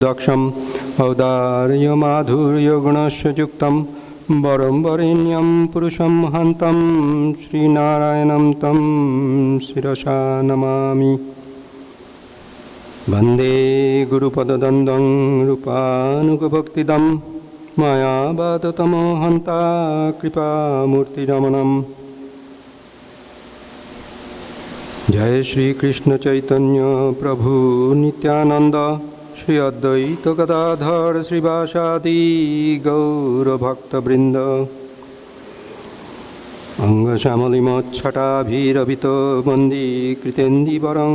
दक्षम औदार्य माधुर्य गुणस्य युक्तं वरं वरेण्यं पुरुषं महन्तं श्रीनारायणं तं शिरसा नमामि। वन्दे गुरुपदद्वन्द्वं रूपानुगभक्तिदं मायावादतमो हन्ता कृपामूर्तिरमणम्। जय श्री कृष्ण चैतन्य प्रभु नित्यानंद श्री अद्वैत गदाधर श्रीवासादि गौरभक्तवृंद। अंगश्यामलिमच्छटाभिरभितो वन्दीकृतेन्दीवरं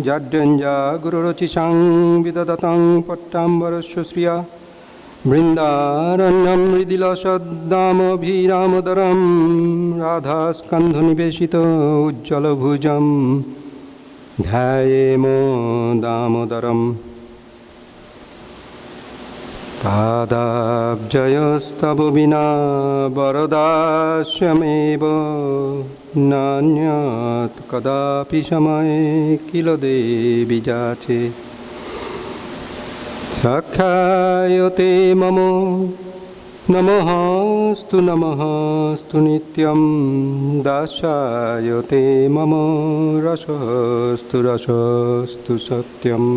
जाड्यञ्जा गुरुरुचिषां विदधतं पट्टाम्बरस्य श्रिया बृन्दारण्यं मृदिलसद्दामभिरामदरं राधास्कन्धनिवेशितो उज्ज्वलभुजं ध्यायेमो दामोदरम्। पादाब्जयस्तव विना वरदास्यमेव नान्यत् कदापि समये किल देवि जाचे। सख्यायते मम नमःस्तु नमःस्तु नित्यं दास्यायते मम रसस्तु रसस्तु सत्यम्।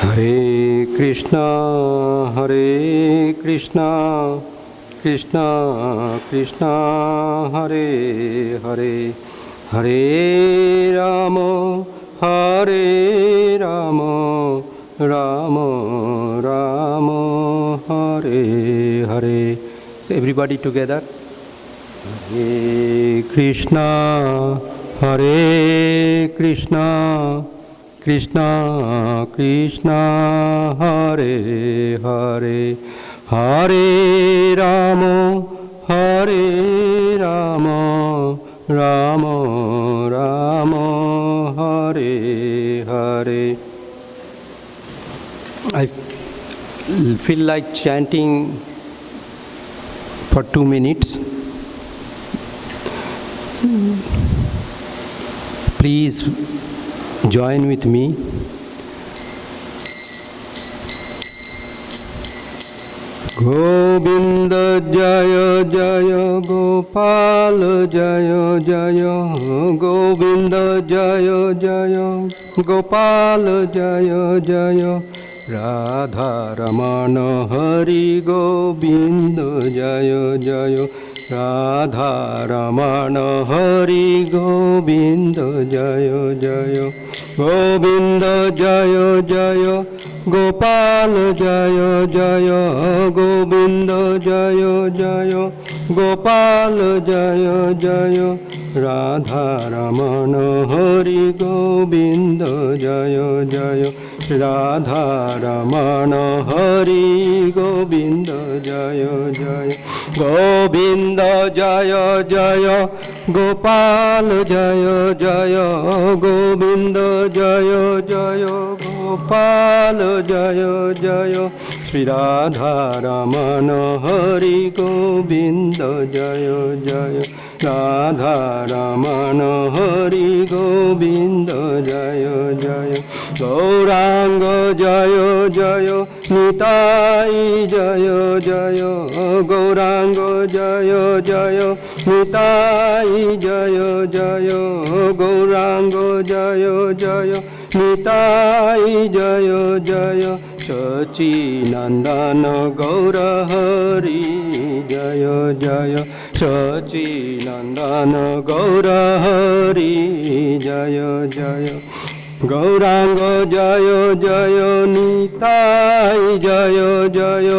हरे कृष्णा कृष्णा कृष्णा हरे हरे हरे राम राम राम हरे हरे। Everybody together. हरे कृष्णा कृष्णा कृष्णा हरे हरे हरे राम राम राम हरे हरे। I feel like chanting for 2 minutes. Please join with me. Govind जय जय गोपाल जय जय गोविंद जय जय गोपाल जय जय राधा रमण हरि गोविंद जय जय राधा रमण हरि गोविंद जय जय गोविंद जय जय गोपाल जय जय गोविंद जय जय गोपाल जय जय राधा रमण हरि गोविंद जय जय राधा रमण हरि गोविंद जय जय गोविंद जय जय गोपाल जय जय गोविंद जय जय गोपाल जय जय श्री राधा रमण हरि गोविंद जय जय राधा रमण हरि गोविंद जय जय गौरांग जय जय निताई जय जय गौरांग जय जय निताई जय जय गौरांग जय जय निताई जय जय सच्चिनंदन गौर हरि जय जय सच्चिनंदन गौर हरि जय जय गौरांग जय जय निताई जय जय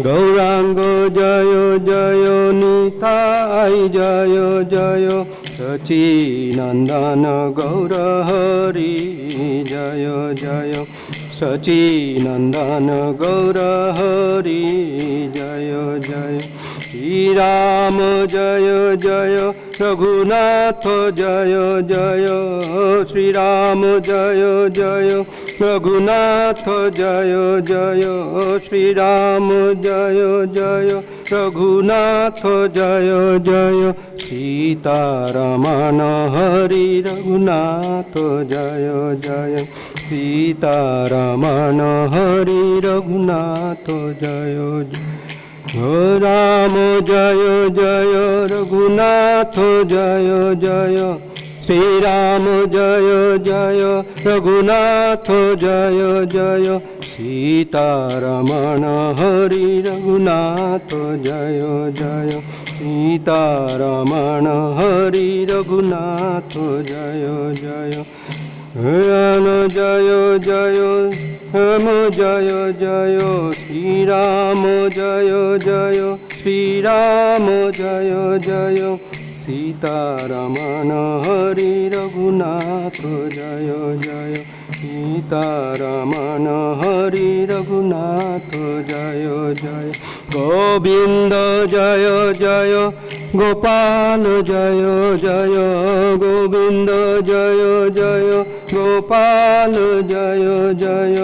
गौरांग जय जय निताई जय जय सच्चिनंदन गौर हरि जय जय सच्चिनंदन गौर हरि जय जय श्री राम जय जय रघुनाथ जय जय श्री राम जय जय रघुनाथ जय जय श्री राम जय जय रघुनाथ जय जय सीतारमण हरि रघुनाथ जय जय सीतारमण हरि रघुनाथ जय जय राम जय जय रघुनाथ जय जय श्री राम जय जय रघुनाथ जय जय सीतारमण हरि रघुनाथ जय जय सीतारमण हरि रघुनाथ जय जय राम जय जय राम जय जय श्री राम जय जय श्री राम जय जय सीतारमण हरि रघुनाथ जय जय सीतारमण हरि रघुनाथ जय जय गोविंद जय जय गोपाल जय जय गोविंद जय जय गोपाल जय जय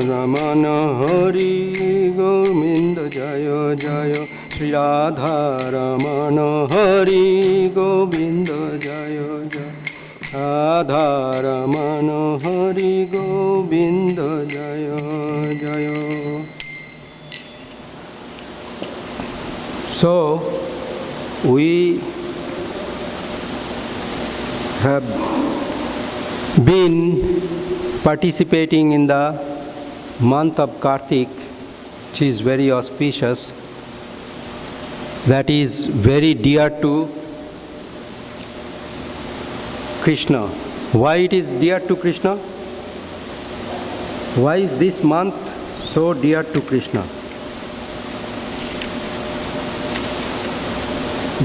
रमण हरि गोविंद जय जय श्री राधा रमण हरि गोविंद जय जय राधा रमण हरि गोविंद जय जय. So we have been participating in the month of Kartik, which is very auspicious, that is very dear to Krishna. Why it is dear to Krishna? Why is this month so dear to Krishna?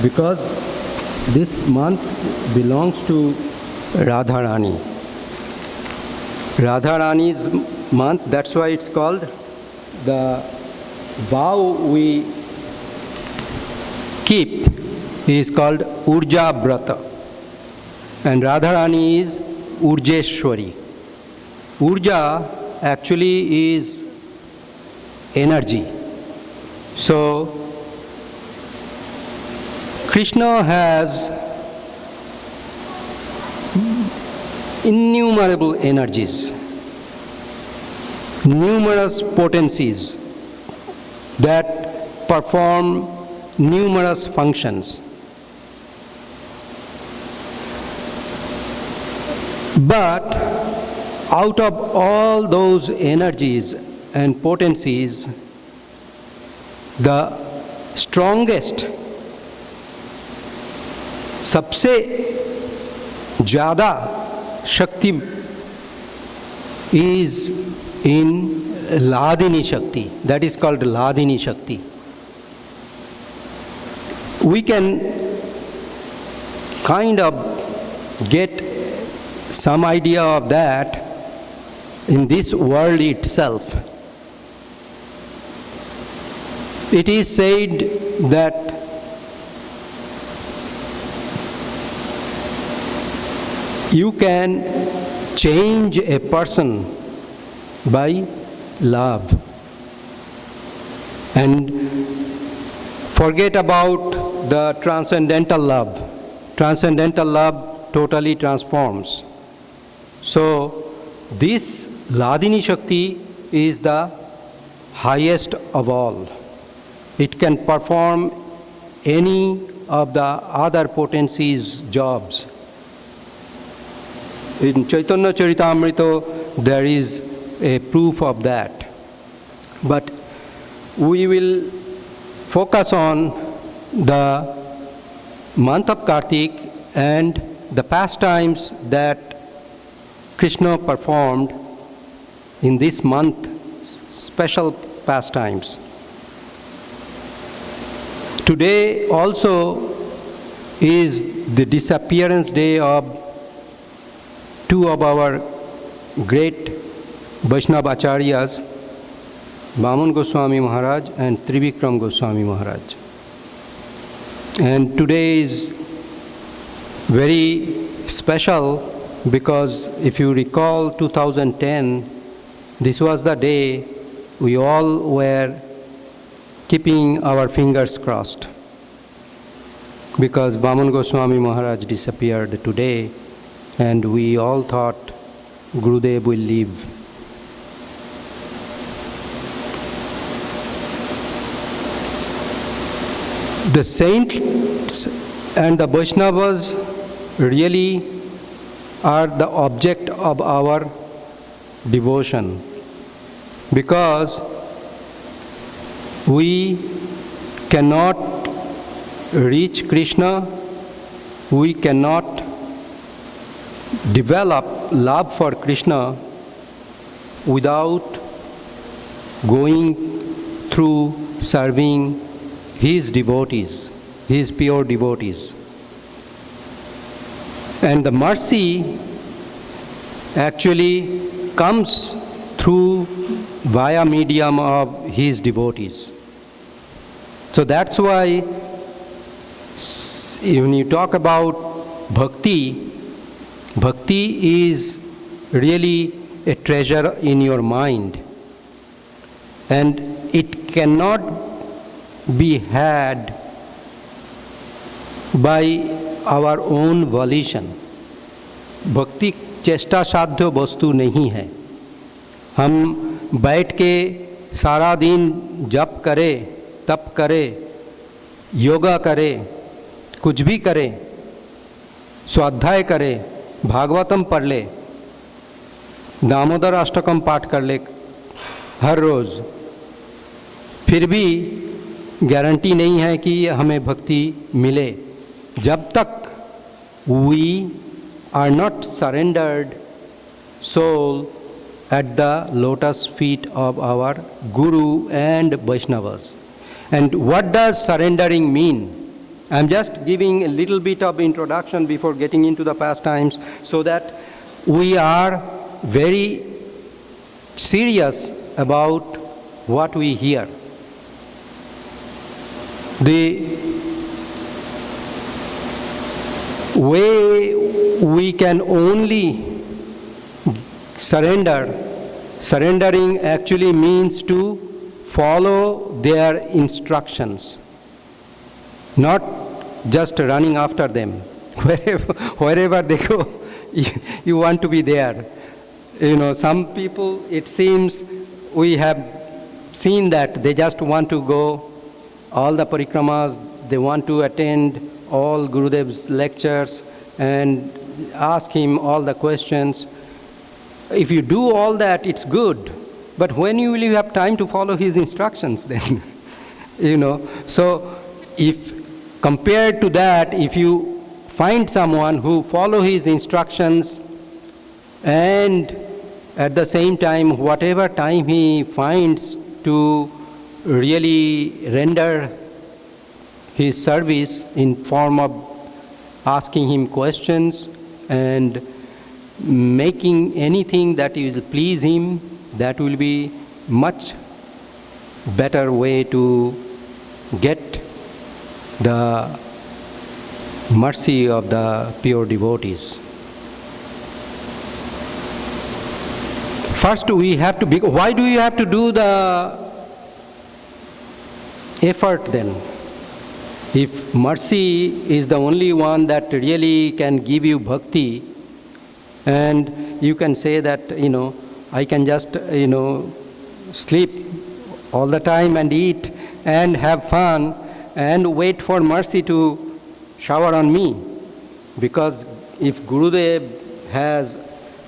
Because this month belongs to Radharani. Radharani's month, that's why it's called, the vow we keep is called Urja Brata. And Radharani is Urjeshwari. Urja actually is energy. So Krishna has innumerable energies, numerous potencies that perform numerous functions. But out of all those energies and potencies, the strongest, सबसे ज़्यादा शक्ति is in Ladini Shakti. That is called Ladini Shakti. We can kind of get some idea of that in this world itself. It is said that you can change a person by love and forget about the transcendental love. Transcendental love totally transforms. So this Ladini Shakti is the highest of all. It can perform any of the other potencies' jobs. In Chaitanya Charitamrita, there is a proof of that. But we will focus on the month of Kartik and the pastimes that Krishna performed in this month, special pastimes. Today also is the disappearance day of two of our great Vaishnava Acharyas, Vaman Goswami Maharaj and Trivikram Goswami Maharaj. And today is very special because if you recall 2010, this was the day we all were keeping our fingers crossed. because Vaman Goswami Maharaj disappeared today, and we all thought Gurudev will leave. The saints and the Vaishnavas really are the object of our devotion, because we cannot reach Krishna, we cannot develop love for Krishna without going through serving his devotees, his pure devotees. And the mercy actually comes through via medium of his devotees. So that's why when you talk about bhakti, bhakti is really a treasure in your mind, and it cannot be had by our own volition. भक्ति चेष्टा साध्य वस्तु नहीं है. हम बैठ के सारा दिन जप करें, तप करें, योगा करें, कुछ भी करें, स्वाध्याय करें, भागवतम पढ़ ले, दामोदर अष्टकम पाठ कर ले हर रोज़, फिर भी गारंटी नहीं है कि हमें भक्ति मिले जब तक we are not surrendered soul at the lotus feet of our Guru and Vaishnavas. And what does surrendering mean? I'm just giving a little bit of introduction before getting into the pastimes, so that we are very serious about what we hear. The way we can only surrendering actually means to follow their instructions, not just running after them. Wherever they go, you want to be there. You know, some people, it seems, we have seen that they just want to go all the parikramas, they want to attend all Gurudev's lectures and ask him all the questions. If you do all that, it's good. But when will you have time to follow his instructions then? You know, so if compared to that, if you find someone who follow his instructions and at the same time, whatever time he finds to really render his service in form of asking him questions and making anything that will please him, that will be much better way to get the mercy of the pure devotees. First we have to why do you have to do the effort then? If mercy is the only one that really can give you bhakti, and you can say that, you know, I can just, you know, sleep all the time and eat and have fun and wait for mercy to shower on me. Because if Gurudev has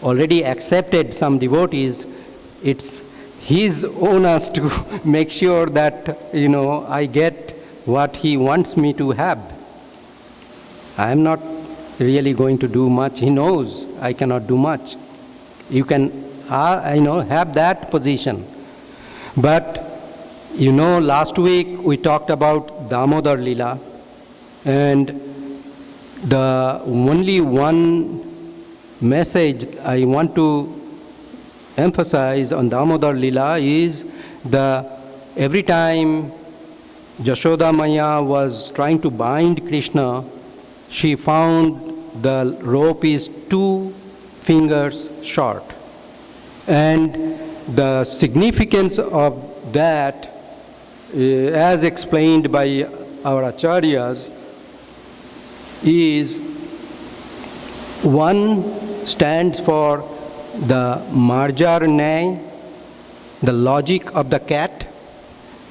already accepted some devotees, it's his onus to make sure that, you know, I get what he wants me to have. I am not really going to do much. He knows I cannot do much. You can, have that position. But, you know, last week we talked about Damodar Lila, and the only one message I want to emphasize on Damodar Lila is every time Jashoda Maya was trying to bind Krishna, she found the rope is 2 fingers short. And the significance of that, as explained by our acharyas, is one stands for the Marjar Nyay, the logic of the cat,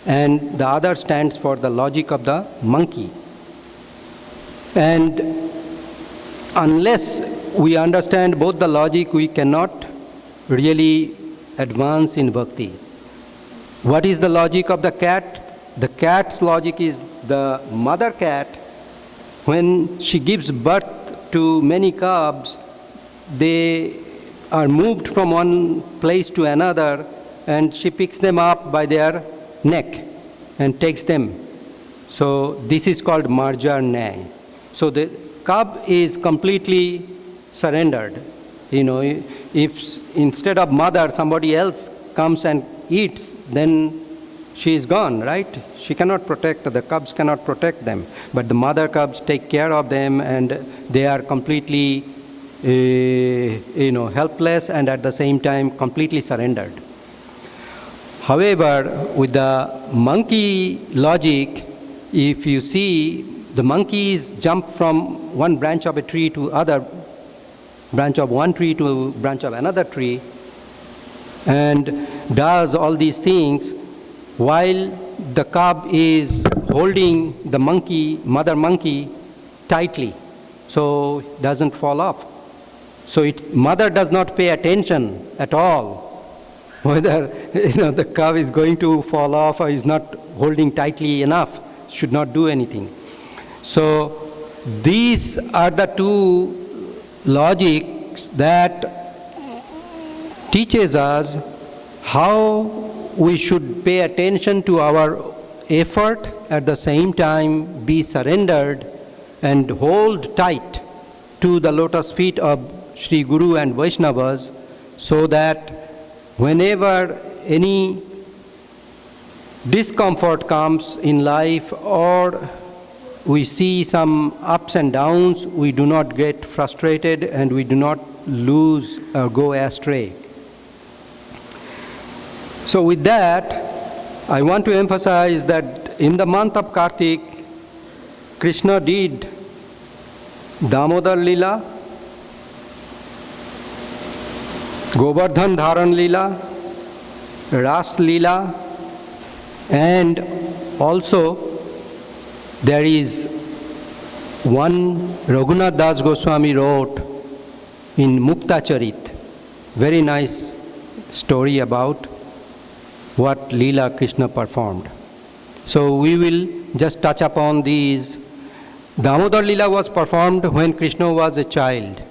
and the other stands for the logic of the monkey. And unless we understand both the logic, we cannot really advance in bhakti. What is the logic of the cat? The cat's logic is the mother cat, when she gives birth to many cubs, they are moved from one place to another, and she picks them up by their neck and takes them. So this is called Marjar Nyay. So the cub is completely surrendered. If instead of mother somebody else comes and eats, then she is gone, right? She cannot protect, the cubs cannot protect them. But the mother cubs take care of them, and they are completely helpless, and at the same time completely surrendered. However, with the monkey logic, if you see, the monkeys jump from one branch of a tree to other branch of one tree to branch of another tree, and does all these things while the cub is holding the mother monkey tightly, so it doesn't fall off. So mother does not pay attention at all whether the cub is going to fall off or is not holding tightly enough, should not do anything. So these are the two logics that teaches us how we should pay attention to our effort, at the same time be surrendered and hold tight to the lotus feet of Sri Guru and Vaishnavas, so that whenever any discomfort comes in life or we see some ups and downs, we do not get frustrated and we do not lose or go astray. So with that, I want to emphasize that in the month of Kartik, Krishna did Damodar Lila, Govardhan Dharan Lila, Ras Lila, and also there is one Raghunath Das Goswami wrote in Mukta Charit, very nice story about what Leela Krishna performed. So we will just touch upon these. Damodar Leela was performed when Krishna was a child.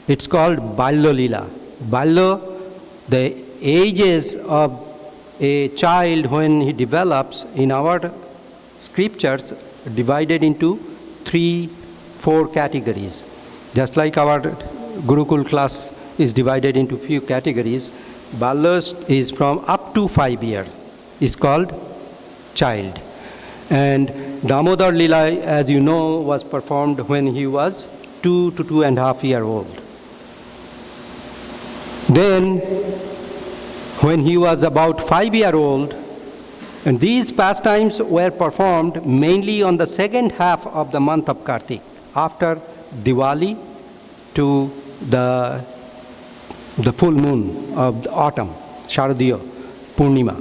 It's called Balya Leela. Balya, the ages of a child when he develops in our scriptures divided into 3-4 categories. Just like our Gurukul class is divided into few categories, Balya is from up to 5 years, is called child. And Damodar Leela, as you know, was performed when he was 2 to 2.5 years old. Then, when he was about 5 years old, and these pastimes were performed mainly on the second half of the month of Kartik, after Diwali to the full moon of the autumn, Sharadiya Purnima.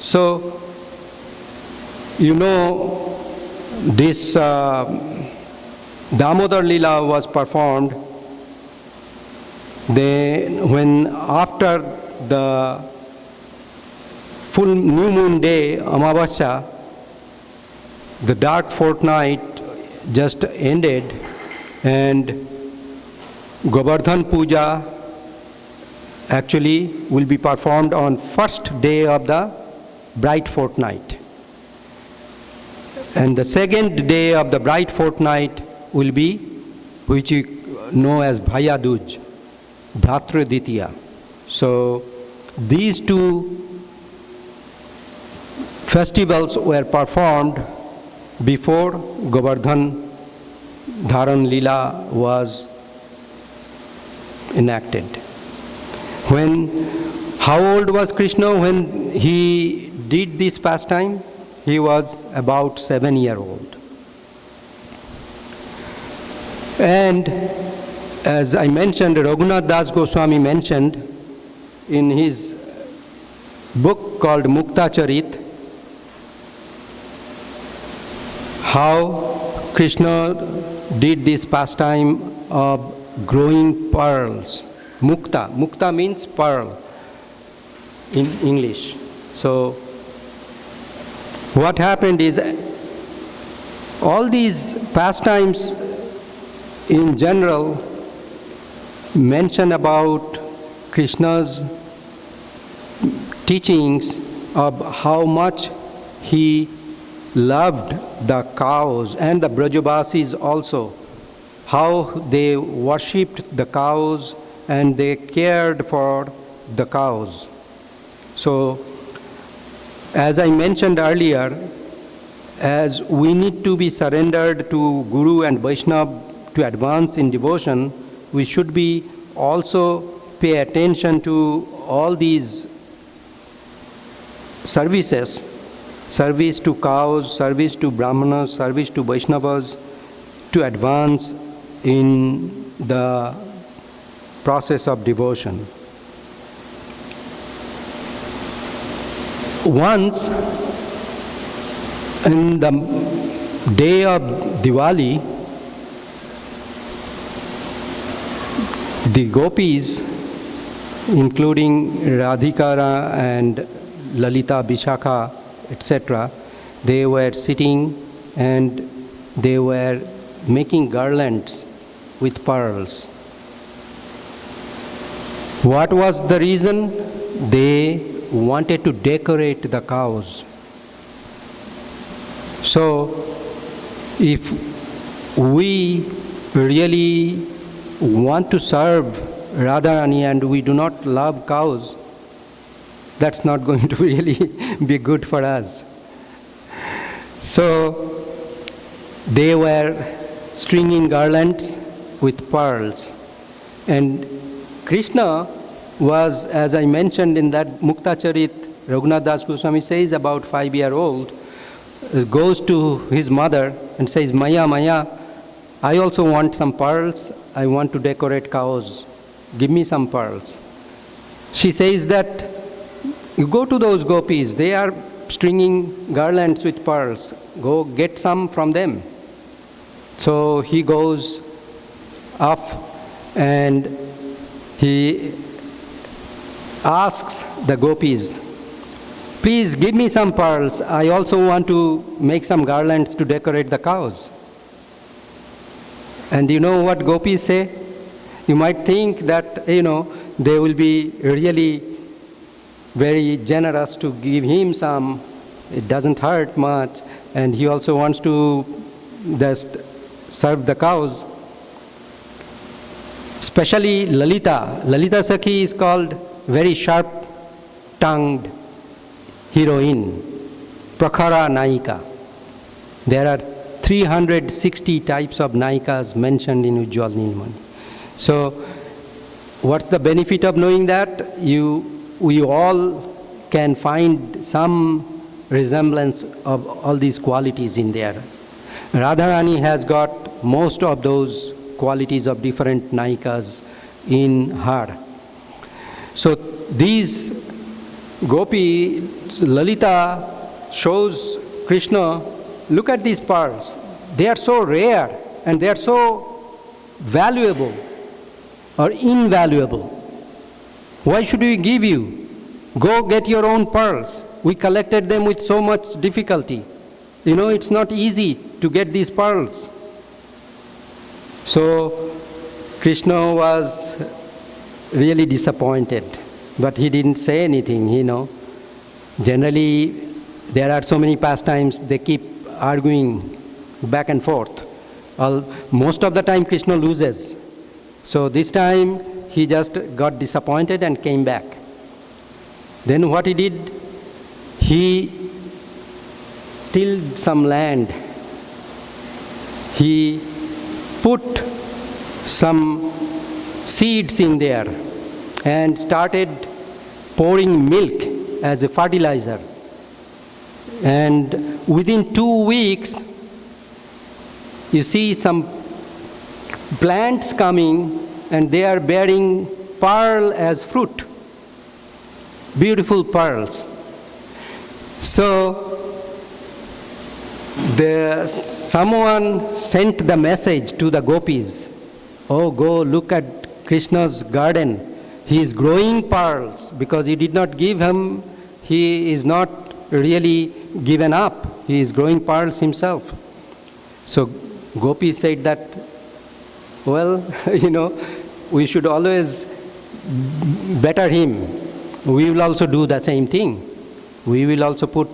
So, this Damodar Leela was performed when after the full new moon day, Amavasya, the dark fortnight just ended, and Govardhan Puja actually will be performed on first day of the bright fortnight. And the second day of the bright fortnight will be, which you know as Bhaya Duj, Bhratra Ditya. So these two festivals were performed before Govardhan Dharan Leela was enacted. How old was Krishna when he did this pastime? He was about 7 years old. And as I mentioned, Raghunath Das Goswami mentioned in his book called Mukta Charit how Krishna did this pastime of growing pearls. Mukta. Mukta means pearl in English. So what happened is all these pastimes in general mention about Krishna's teachings of how much he loved the cows and the Brajavasis also, how they worshipped the cows and they cared for the cows. So, as I mentioned earlier, as we need to be surrendered to Guru and Vaishnava to advance in devotion, we should be also pay attention to all these services, service to cows, service to Brahmanas, service to Vaishnavas, to advance in the process of devotion. Once, in the day of Diwali, the gopis, including Radhika and Lalita, Vishakha, etc., they were sitting and they were making garlands with pearls. What was the reason? They wanted to decorate the cows. So, if we really want to serve Radharani and we do not love cows, that's not going to really be good for us. So, they were stringing garlands with pearls. And Krishna was, as I mentioned in that Mukta Charit, Raghunath Das Goswami says about 5-year-old, goes to his mother and says, Maya, Maya, I also want some pearls. I want to decorate cows. Give me some pearls. She says that, you go to those gopis. They are stringing garlands with pearls. Go get some from them. So he goes up and he asks the gopis, please give me some pearls. I also want to make some garlands to decorate the cows. And you know what gopis say? You might think that, they will be really very generous to give him some. It doesn't hurt much. And he also wants to just serve the cows. Especially Lalita. Lalita Sakhi is called very sharp-tongued heroine, Prakhara Naika. There are 360 types of Naikas mentioned in Ujjwal Neelmani. So, what's the benefit of knowing that? We all can find some resemblance of all these qualities in there. Radharani has got most of those qualities of different Naikas in her. So these gopi, Lalita shows Krishna, look at these pearls. They are so rare and they are so valuable or invaluable. Why should we give you? Go get your own pearls. We collected them with so much difficulty. It's not easy to get these pearls. So Krishna was really disappointed, but he didn't say anything, Generally, there are so many pastimes, they keep arguing back and forth. Most of the time, Krishna loses. So this time, he just got disappointed and came back. Then what he did, he tilled some land. He put some seeds in there and started pouring milk as a fertilizer. And within 2 weeks, you see some plants coming and they are bearing pearl as fruit, beautiful pearls. So someone sent the message to the gopis, oh, go look at Krishna's garden. He is growing pearls because he did not give him, he is not really given up. He is growing pearls himself. So Gopi said that, well, we should always better him. We will also do the same thing. We will also put,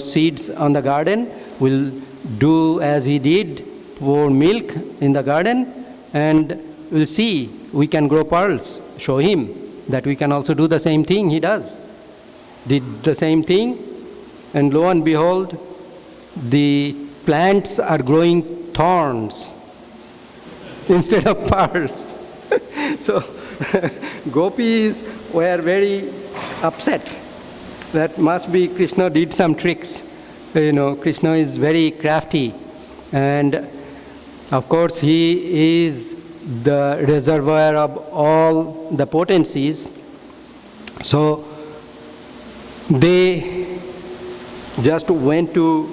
seeds on the garden. We'll do as he did, pour milk in the garden, and we'll see, we can grow pearls. Show him that we can also do the same thing he does. Did the same thing, and lo and behold, the plants are growing thorns instead of pearls. So gopis were very upset. That must be Krishna did some tricks. Krishna is very crafty, and of course he is the reservoir of all the potencies. So they just went to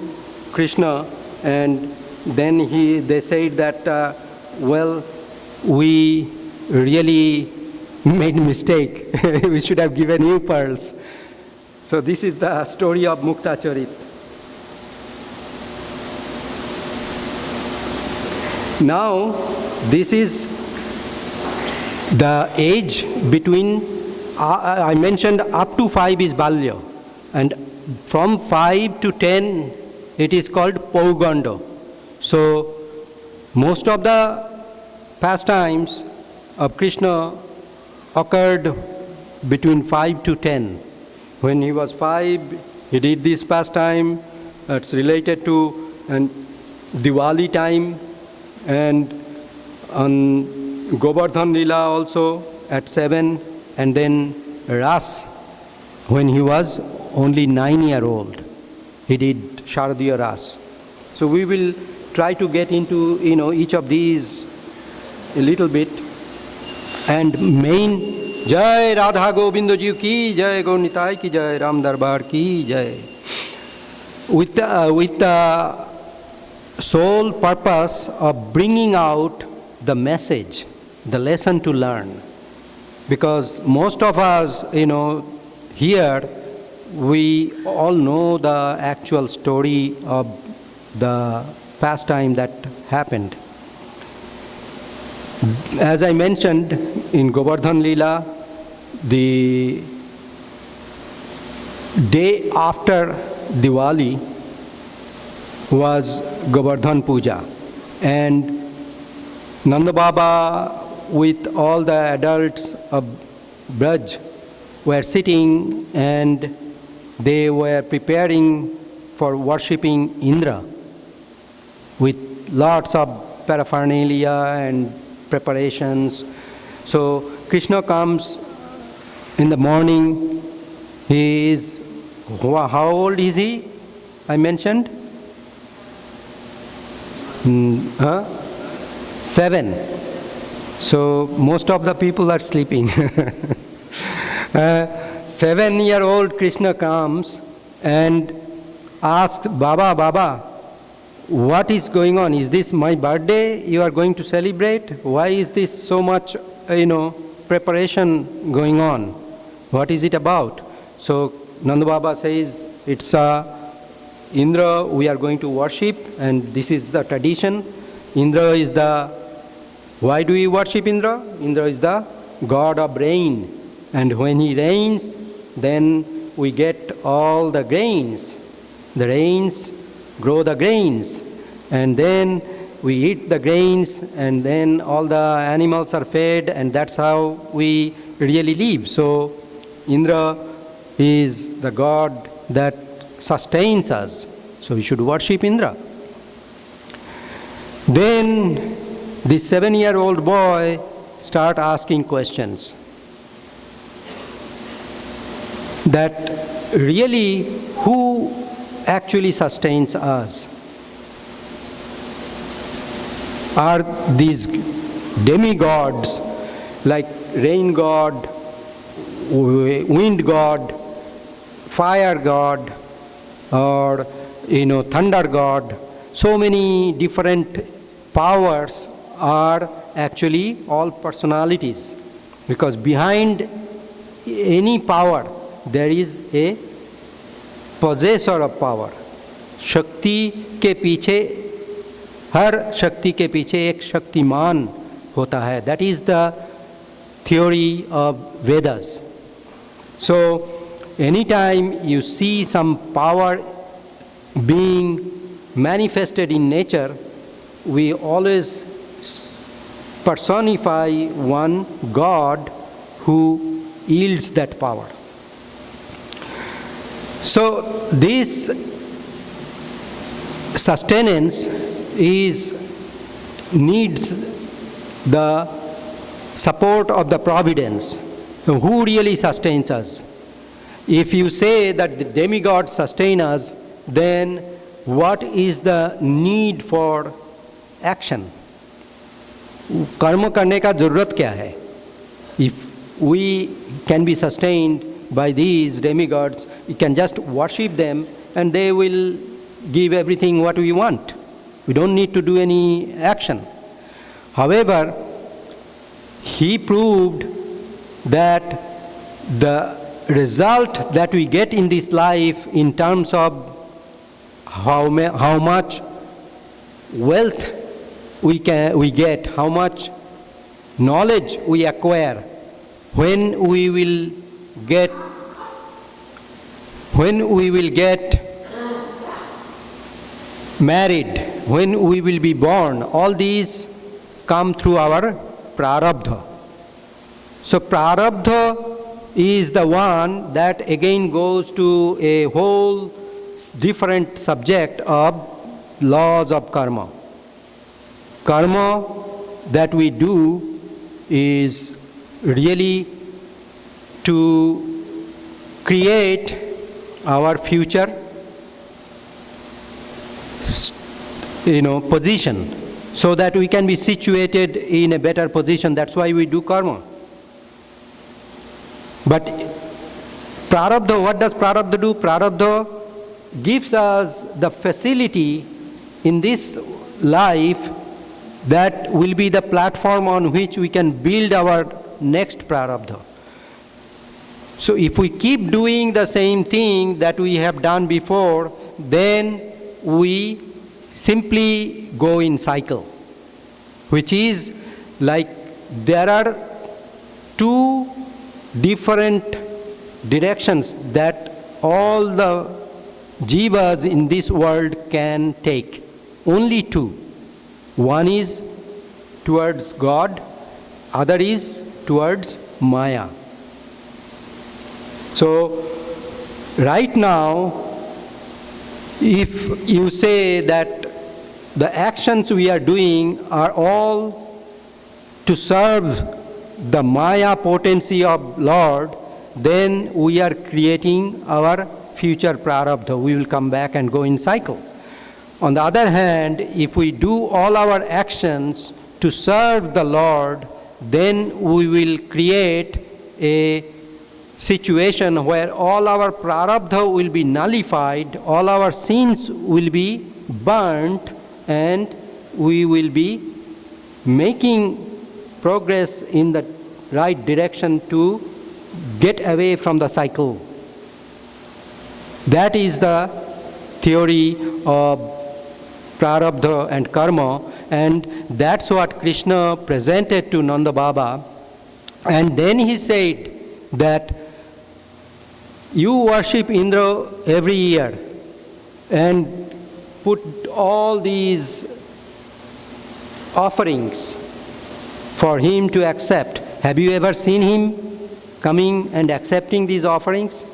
Krishna, and then they said that, well, we really made a mistake. We should have given you pearls. So this is the story of Muktacharit. Now, this is the age between, I mentioned up to 5 is Balya, and from 5 to 10 it is called Pauganda. So most of the pastimes of Krishna occurred between 5 to 10. When he was 5, he did this pastime. It's related to Diwali time, and on Govardhan Lila also at 7, and then Ras when he was only 9-year-old. He did Sharadiya Ras. So we will try to get into each of these a little bit. And main Jai Radha Govinda Ji ki Jai, Gaur Nitai ki Jai, Ram Darbar ki Jai. With the sole purpose of bringing out the message, the lesson to learn. Because most of us, here, we all know the actual story of the pastime that happened. As I mentioned, in Govardhan Lila, the day after Diwali was Govardhan Puja, and Nanda Baba with all the adults of Braj were sitting, and they were preparing for worshipping Indra with lots of paraphernalia and preparations. So Krishna comes in the morning. He is, how old is he? I mentioned 7. So most of the people are sleeping. 7-year-old Krishna comes and asks, Baba, what is going on? Is this my birthday you are going to celebrate? Why is this so much, preparation going on? What is it about? So Nanda Baba says, it's Indra we are going to worship, and this is the tradition. Indra is why do we worship Indra? Indra is the god of rain. And when he rains, then we get all the grains. The rains grow the grains. And then we eat the grains, and then all the animals are fed, and that's how we really live. So Indra is the god that sustains us. So we should worship Indra. Then this 7-year-old boy start asking questions. That really, who actually sustains us? are these demigods like rain god, wind god, fire god, or thunder god. So many different powers are actually all personalities, because behind any power there is a possessor of power. शक्ति के पीछे, हर शक्ति के पीछे एक शक्तिमान होता है. That is the theory of Vedas. So anytime you see some power being manifested in nature, we always personify one God who yields that power. So this sustenance needs the support of the providence. Who really sustains us? If you say that the demigods sustain us, then what is the need for action? कर्म करने का जरूरत क्या है? If we can be sustained by these demigods, we can just worship them and they will give everything what we want. We don't need to do any action. However, he proved that the result that we get in this life in terms of how much wealth we get, how much knowledge we acquire, when we will get married, when we will be born, all these come through our prarabdha. So prarabdha is the one that again goes to a whole different subject of laws of karma. Karma that we do is really to create our future position, so that we can be situated in a better position. That's why we do karma. But prarabdha, what does prarabdha do? Prarabdha gives us the facility in this life that will be the platform on which we can build our next prarabdha. So if we keep doing the same thing that we have done before, then we simply go in cycle, which is like there are two different directions that all the jivas in this world can take. Only two. One is towards God, other is towards Maya. So right now, if you say that the actions we are doing are all to serve the Maya potency of Lord, then we are creating our future prarabdha. We will come back and go in cycle. On the other hand, if we do all our actions to serve the Lord, then we will create a situation where all our prarabdha will be nullified, all our sins will be burnt, and we will be making progress in the right direction to get away from the cycle. That is the theory of prarabdha and karma, and that's what Krishna presented to Nanda Baba. And then he said that you worship Indra every year and put all these offerings for him to accept. Have you ever seen him coming and accepting these offerings?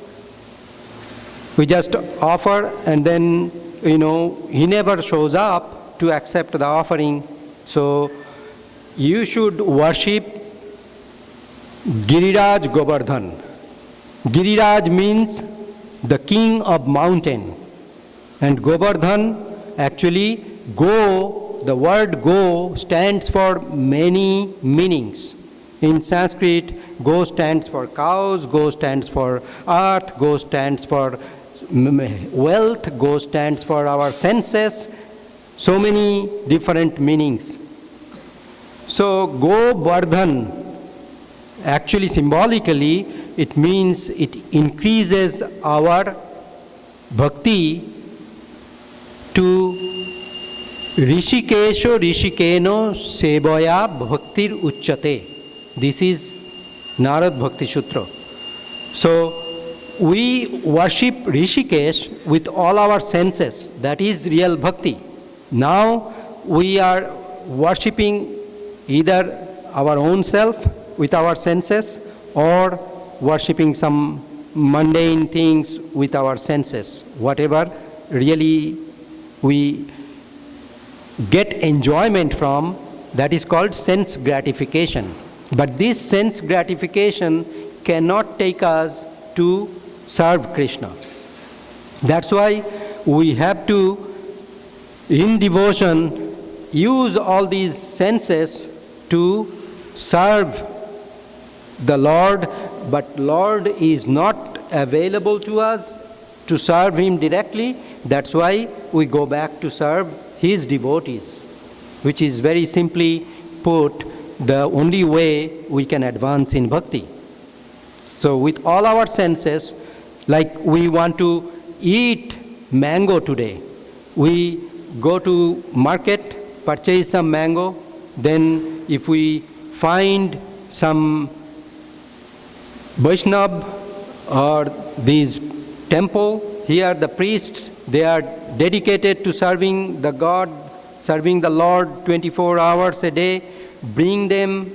We just offer and then, he never shows up to accept the offering. So you should worship Giriraj Govardhan. Giriraj means the king of mountain. And Govardhan, actually, Go the word go stands for many meanings. In Sanskrit, go stands for cows, go stands for earth, go stands for wealth, go stands for our senses, so many different meanings. So, Govardhan, actually symbolically, it means it increases our bhakti to Rishikesho Rishikeno Sebaya Bhaktir Uchyate. This is Narad Bhakti Sutra. So, we worship Rishikesh with all our senses. That is real bhakti. Now, we are worshipping either our own self with our senses or worshipping some mundane things with our senses. Whatever really we get enjoyment from, that is called sense gratification. But this sense gratification cannot take us to serve Krishna. That's why we have to, in devotion, use all these senses to serve the Lord, but Lord is not available to us to serve Him directly. That's why we go back to serve His devotees, which is very simply put the only way we can advance in bhakti. So with all our senses, like we want to eat mango today, we go to market, purchase some mango, then if we find some Vaishnav or these temple, here the priests, they are dedicated to serving the God, serving the Lord 24 hours a day, bring them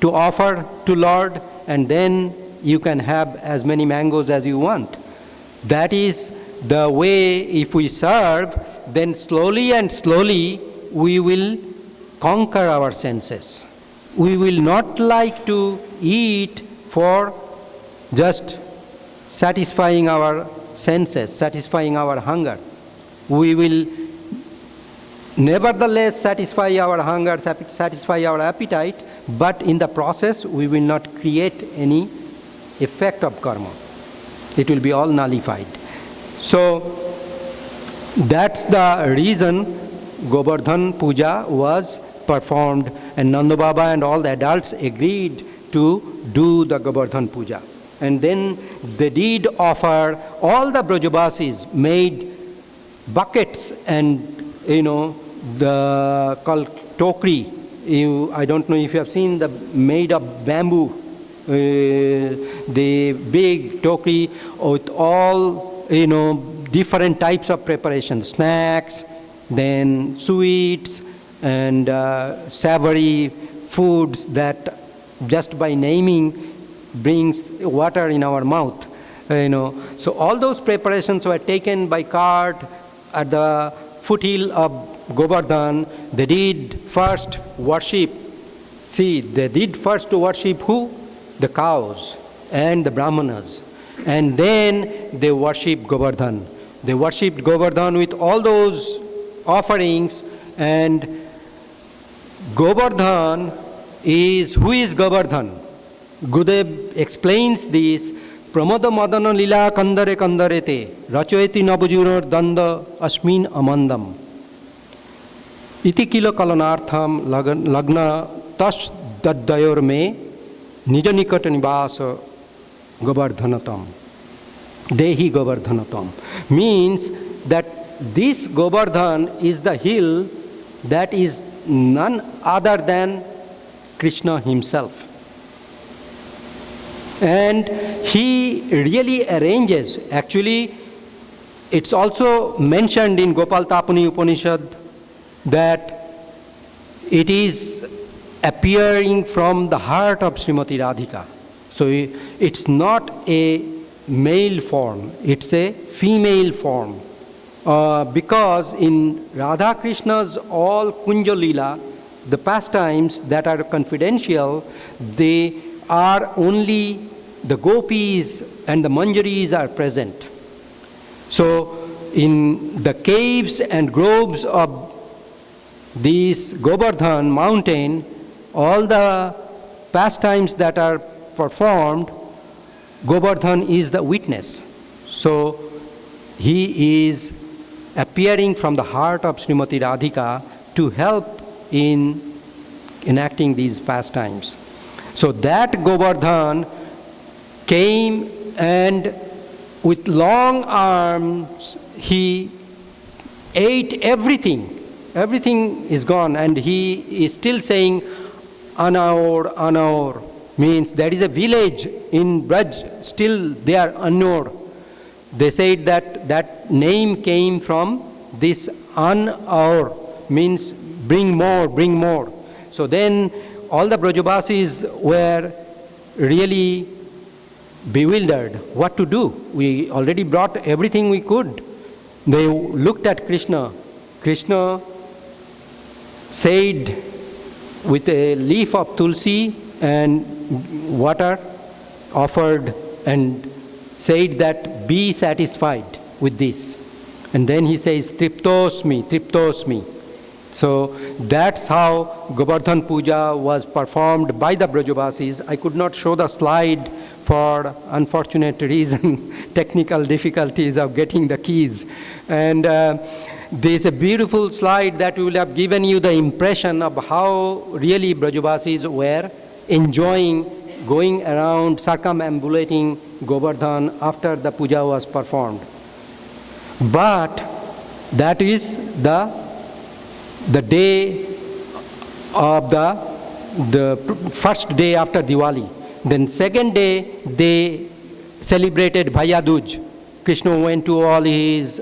to offer to Lord, and then you can have as many mangoes as you want. That is the way. If we serve, then slowly and slowly we will conquer our senses. We will not like to eat for just satisfying our senses, satisfying our hunger. We will nevertheless satisfy our hunger, satisfy our appetite, but in the process we will not create any effect of karma. It will be all nullified. So that's the reason Govardhan Puja was performed, and Nanda Baba and all the adults agreed to do the Govardhan Puja. And then they did offer, all the Brajavasis made buckets and, the called tokri. I don't know if you have seen the made of bamboo, the big tokri with all, different types of preparations, snacks, then sweets, and savory foods that just by naming brings water in our mouth. So all those preparations were taken by cart at the foothill of Govardhan. They did first worship. See, they did first worship who? The cows and the brahmanas. And then they worshipped Govardhan. They worshipped Govardhan with all those offerings. And Govardhan is, who is Govardhan? Gurudev explains this. Pramoda madana lila kandare kandarete rachoeti nabujuror danda asmin amandam iti kilo kalanartham lagna tas daddayor me nija nikat nivasa govardhanatam dehi govardhanatam, means that this Govardhan is the hill that is none other than Krishna himself. And he really arranges, actually it's also mentioned in Gopal Tapani Upanishad that it is appearing from the heart of Srimati Radhika. So it's not a male form, it's a female form. Because in Radha Krishna's all Kunja Leela, the pastimes that are confidential, they are only the gopis and the manjaris are present. So in the caves and groves of this Govardhan mountain, all the pastimes that are performed, Govardhan is the witness. So he is appearing from the heart of Srimati Radhika to help in enacting these pastimes. So that Govardhan came, and with long arms he ate everything. Everything is gone, and he is still saying, Anaur, Anaur, means there is a village in Braj, still they are Anaur. They said that that name came from this Anaur, means bring more, bring more. So then all the Brajabasis were really bewildered what to do. We already brought everything we could. They looked at Krishna. Krishna said with a leaf of tulsi and water offered and said that be satisfied with this. And then he says, Triptosmi, Triptosmi. So that's how Govardhan Puja was performed by the Brajabasis. I could not show the slide for unfortunate reason, technical difficulties of getting the keys. And there's a beautiful slide that will have given you the impression of how really Brajabasis were enjoying going around, circumambulating Govardhan after the puja was performed. But that is the day of the first day after Diwali. Then second day they celebrated Bhaiya Dooj. Krishna went to all his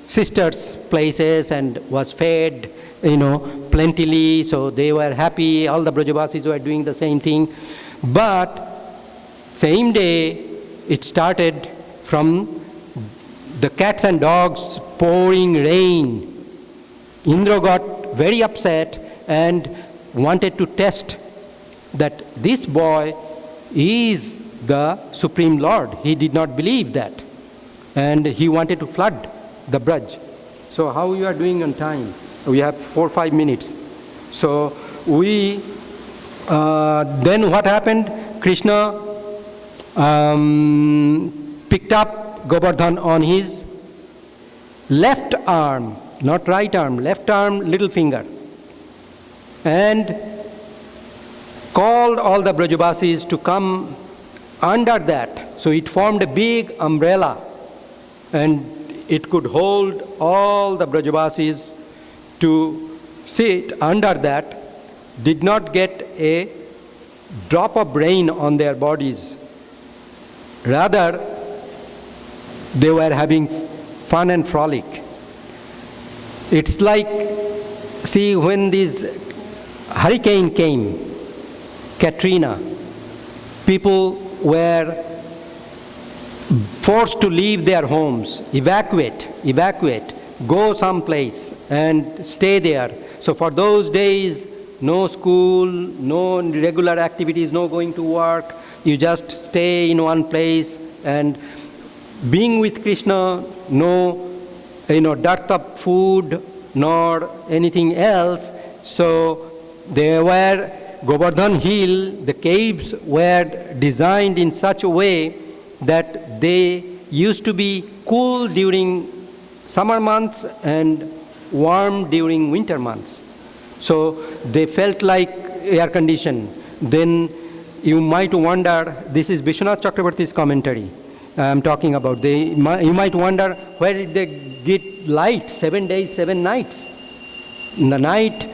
sisters' places and was fed plentifully, so they were happy. All the Brajabasis were doing the same thing. But same day it started from the cats and dogs pouring rain. Indra got very upset and wanted to test that this boy is the Supreme Lord. He did not believe that. And he wanted to flood the Braj. So how you are doing on time? We have 4 or 5 minutes. So we, then what happened? Krishna picked up Govardhan on his left arm, not right arm, left arm, little finger, and called all the Brajabasis to come under that. So it formed a big umbrella, and it could hold all the Brajabasis to sit under that, did not get a drop of rain on their bodies. Rather, they were having fun and frolic. It's like, see, when this hurricane came, Katrina, people were forced to leave their homes, evacuate, go someplace and stay there. So for those days, no school, no regular activities, no going to work. You just stay in one place and being with Krishna, no dearth of food nor anything else. So there were Govardhan Hill, the caves were designed in such a way that they used to be cool during summer months and warm during winter months. So they felt like air conditioned. Then you might wonder, this is Vishwanath Chakrabarti's commentary I'm talking about. You might wonder, where did they get light? 7 days, 7 nights. In the night,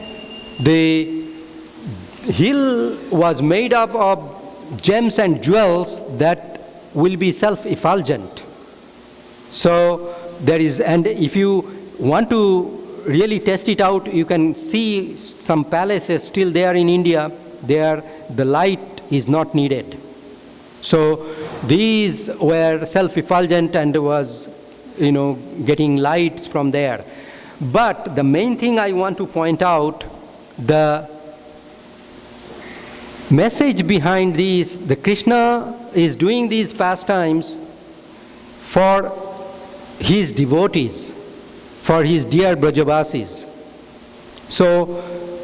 the hill was made up of gems and jewels that will be self-effulgent. So there is, and if you want to really test it out, you can see some palaces still there in India. There the light is not needed. So these were self-effulgent and was, getting lights from there. But the main thing I want to point out, the message behind these, the Krishna is doing these pastimes for his devotees, for his dear Brajabasis. So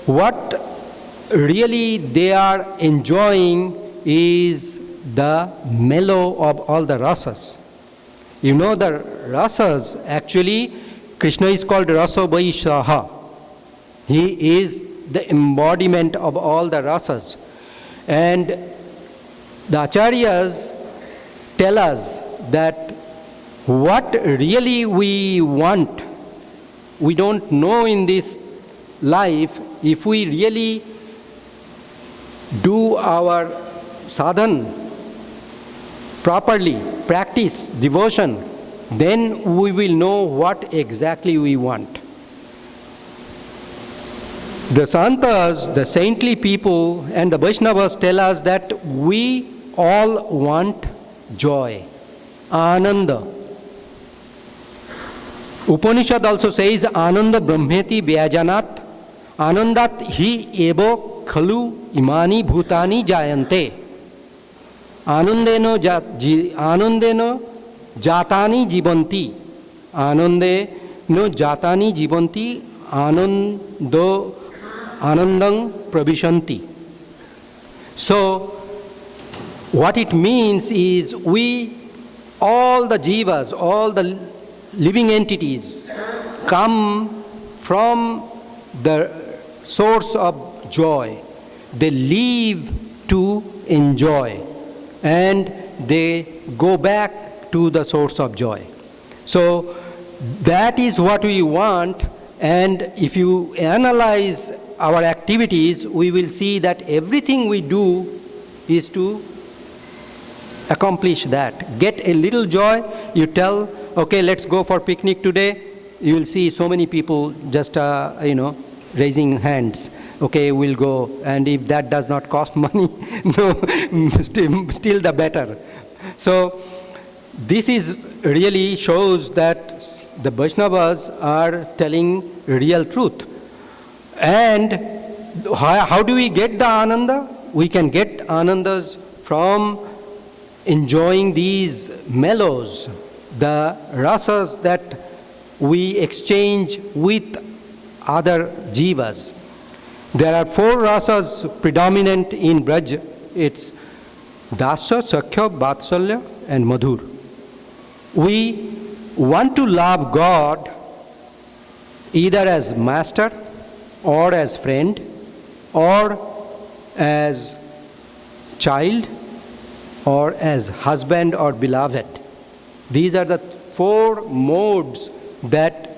what really they are enjoying is the mellow of all the rasas. You know the rasas, actually Krishna is called Rasa Vaishaha. He is the embodiment of all the rasas. And the acharyas tell us that what really we want, we don't know in this life. If we really do our sadhan properly, practice devotion, then we will know what exactly we want. The santas, the saintly people, and the Vaishnavas tell us that we all want joy, ananda. Upanishad also says, ananda brahmeti vyajanat, anandat hi evo khalu imani bhutani jayante. Anandeno jatani jibanti. Anandeno jatani jibanti. Anandang pravishanti. So, what it means is all the jivas, all the living entities come from the source of joy. They live to enjoy and they go back to the source of joy. So, that is what we want, and if you analyze our activities, we will see that everything we do is to accomplish that. Get a little joy, you tell, okay, let's go for picnic today. You will see so many people just, raising hands. Okay, we'll go. And if that does not cost money, no, still the better. So this is really shows that the Vaishnavas are telling real truth. And how do we get the ananda? We can get anandas from enjoying these mellows, the rasas that we exchange with other jivas. There are 4 rasas predominant in Braj. It's Dasa, Sakhya, Vatsalya, and Madhur. We want to love God either as master, or as friend, or as child, or as husband or beloved. These are the 4 modes that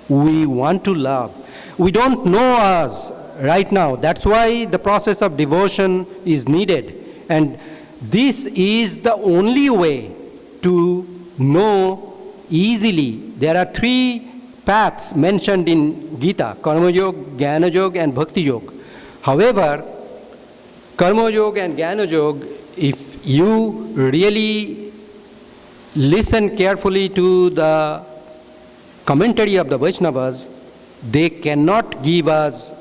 we want to love. We don't know us right now. That's why the process of devotion is needed. And this is the only way to know easily. There are 3 paths mentioned in Gita: Karma Yoga, Jnana Yoga, and Bhakti Yoga. However, Karma Yoga and Jnana Yoga, if you really listen carefully to the commentary of the Vaishnavas, they cannot give us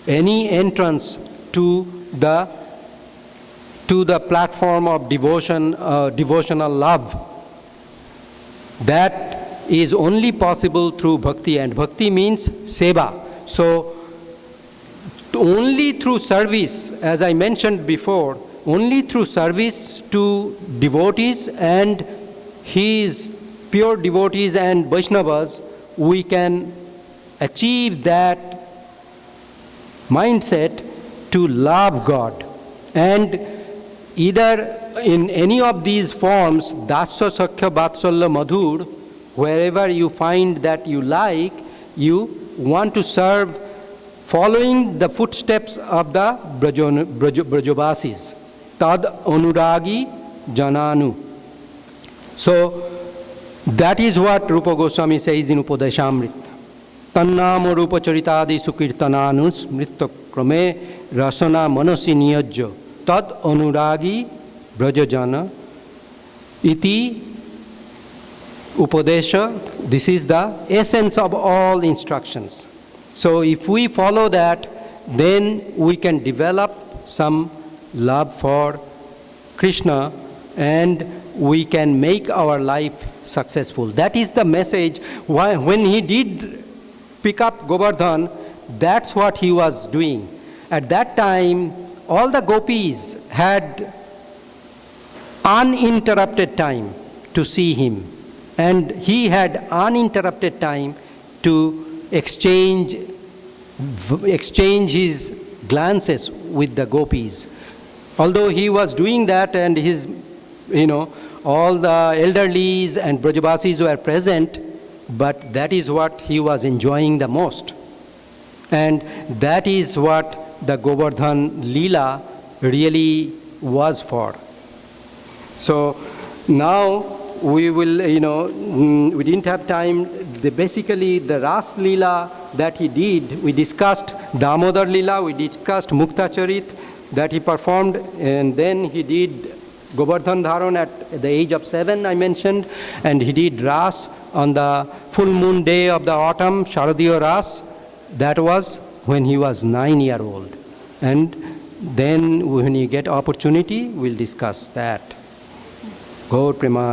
any entrance to the platform of devotion, devotional love. That is only possible through bhakti, and bhakti means seva. So only through service, as I mentioned before, only through service to devotees and his pure devotees and Vaishnavas, we can achieve that mindset to love God. And either in any of these forms, Dasa, Sakhya, Vatsalya, Madhur, wherever you find that you like, you want to serve following the footsteps of the Brajavasis. Tad Anuragi Jananu. So that is what Rupa Goswami says in Upadeshamrita. Tannam Rupa Charitadi Sukirtananus Mritta Krame Rasana Manasi Niyajya Tad Anuragi Brajajana Iti Upadesha. This is the essence of all instructions. So if we follow that, then we can develop some love for Krishna and we can make our life successful. That is the message. Why, when he did pick up Govardhan, That's what he was doing. At that time, all the gopis had uninterrupted time to see him, and he had uninterrupted time to exchange his glances with the gopis. Although he was doing that, and his, all the elderlies and Brajavasis were present, but that is what he was enjoying the most. And that is what the Govardhan Leela really was for. So now we will, we didn't have time. Basically, the Ras Leela that he did, we discussed Damodar Leela, we discussed Mukta Charit that he performed, and then he did Govardhan Dharan at the age of 7, I mentioned, and he did Ras on the full moon day of the autumn, Sharadiya Ras. That was when he was 9-year-old. And then when you get opportunity, we'll discuss that. Gaur Prema.